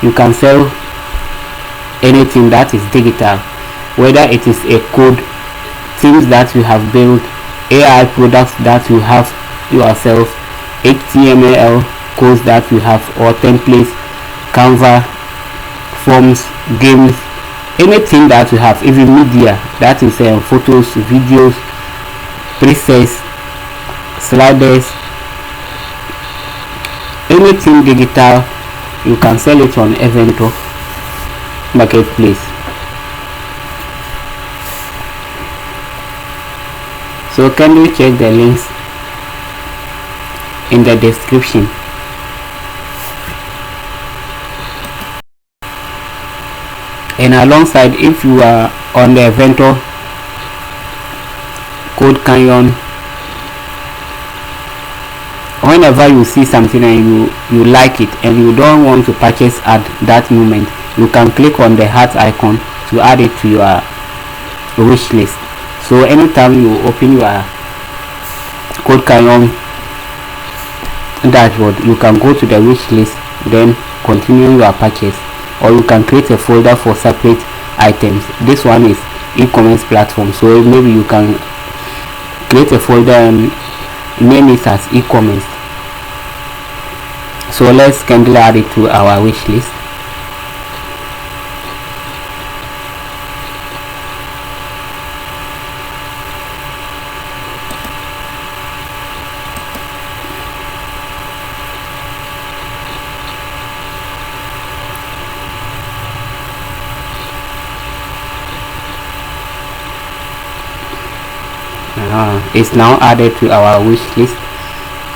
You can sell anything that is digital, whether it is a code, things that you have built, AI products that you have yourself, HTML codes that you have, or templates, Canva, forms, games, anything that you have, even media, that is photos, videos, presets, sliders, anything digital, you can sell it on Envato marketplace. So kindly check the links in the description. And alongside, if you are on the Envato Code Canyon, whenever you see something and you like it and you don't want to purchase at that moment, you can click on the heart icon to add it to your wish list. So anytime you open your Code Canyon dashboard, you can go to the wish list, then continue your purchase, or you can create a folder for separate items. This one is e-commerce platform, so maybe you can create a folder and name it as e-commerce. So let's kindly add it to our wish list. It's now added to our wish list.